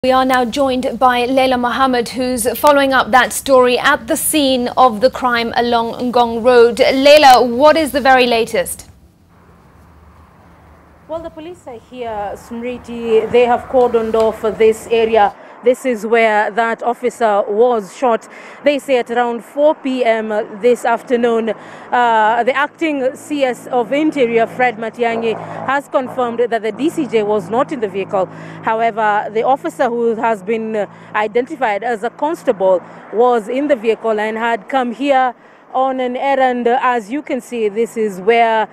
We are now joined by Leila Mohammed, who's following up that story at the scene of the crime along Ngong Road. Leila, what is the very latest? Well, the police are here, Smriti. They have cordoned off this area. This is where that officer was shot. They say at around 4 p.m. this afternoon. The acting CS of Interior, Fred Matiang'i, has confirmed that the DCJ was not in the vehicle. However, the officer who has been identified as a constable was in the vehicle and had come here on an errand. As you can see, this is where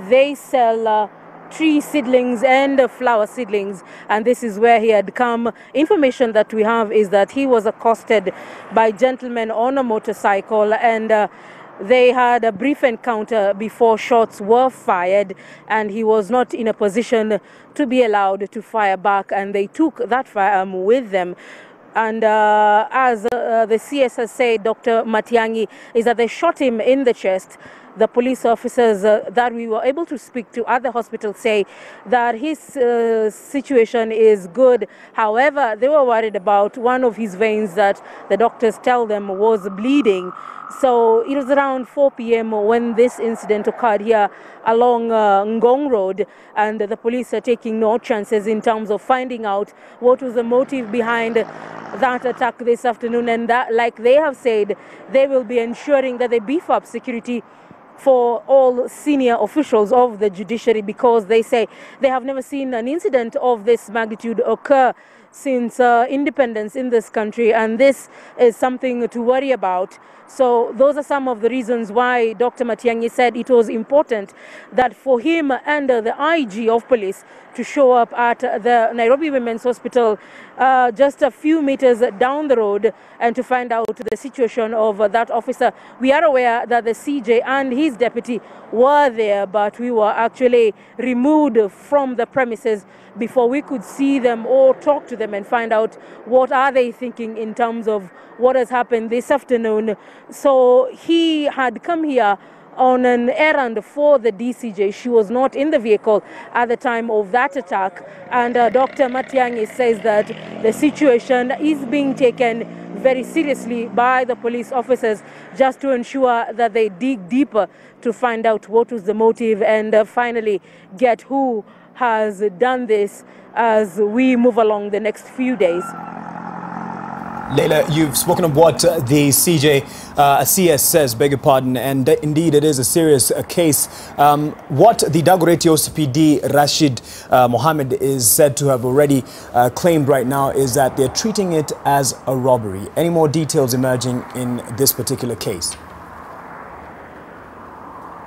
they sell tree seedlings and flower seedlings, and this is where he had come. Information that we have is that he was accosted by gentlemen on a motorcycle, and they had a brief encounter before shots were fired, and he was not in a position to be allowed to fire back, and they took that firearm with them. And as the CS has said, Dr. Matiang'i, is that they shot him in the chest. The police officers that we were able to speak to at the hospital say that his situation is good. However, they were worried about one of his veins that the doctors tell them was bleeding. So it was around 4 p.m. when this incident occurred here along Ngong Road, and the police are taking no chances in terms of finding out what was the motive behind that attack this afternoon. And that, like they have said, they will be ensuring that they beef up security for all senior officials of the judiciary, because they say they have never seen an incident of this magnitude occur since independence in this country, and this is something to worry about. So those are some of the reasons why Dr. Matiang'i said it was important that for him and the IG of police to show up at the Nairobi Women's Hospital just a few meters down the road and to find out the situation of that officer. We are aware that the CJ and his deputy were there, but we were actually removed from the premises before we could see them or talk to them and find out what are they thinking in terms of what has happened this afternoon. So he had come here on an errand for the DCJ. She was not in the vehicle at the time of that attack, and Dr. Matiang'i says that the situation is being taken very seriously by the police officers, just to ensure that they dig deeper to find out what was the motive and finally get who has done this as we move along the next few days. Leila, you've spoken of what the CS says, beg your pardon, and indeed it is a serious case. What the Dagoretti OCPD Rashid Mohammed is said to have already claimed right now is that they're treating it as a robbery. Any more details emerging in this particular case?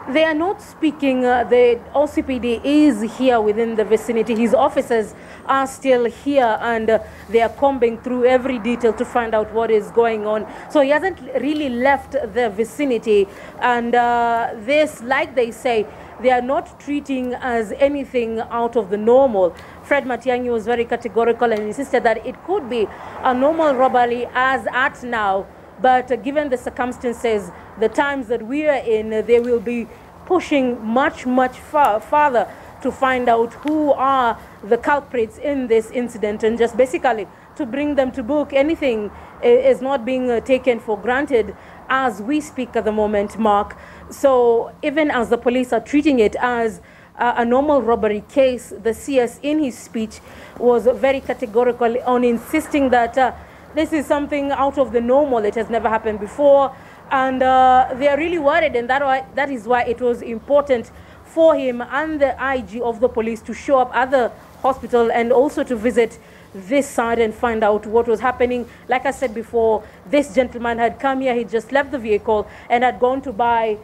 They are not speaking. The OCPD is here within the vicinity. His officers are still here, and they are combing through every detail to find out what is going on. So he hasn't really left the vicinity. And this, like they say, they are not treating as anything out of the normal. Fred Matiang'i was very categorical and insisted that it could be a normal robbery as at now. But given the circumstances, the times that we are in, they will be pushing much farther to find out who are the culprits in this incident, and just basically to bring them to book. Anything is not being taken for granted as we speak at the moment, Mark. So even as the police are treating it as a normal robbery case, the CS in his speech was very categorical on insisting that this is something out of the normal. It has never happened before, and they are really worried, and that is why it was important for him and the IG of the police to show up at the hospital and also to visit this side and find out what was happening. Like I said before, this gentleman had come here, he just left the vehicle and had gone to buy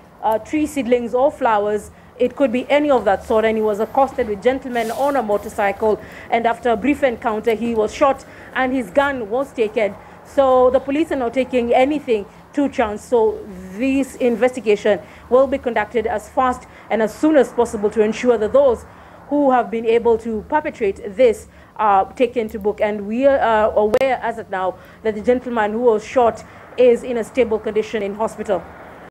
tree seedlings or flowers. It could be any of that sort, and he was accosted with gentlemen on a motorcycle, and after a brief encounter he was shot and his gun was taken. So the police are not taking anything to chance. So this investigation will be conducted as fast and as soon as possible to ensure that those who have been able to perpetrate this are taken to book. And we are aware as of now that the gentleman who was shot is in a stable condition in hospital.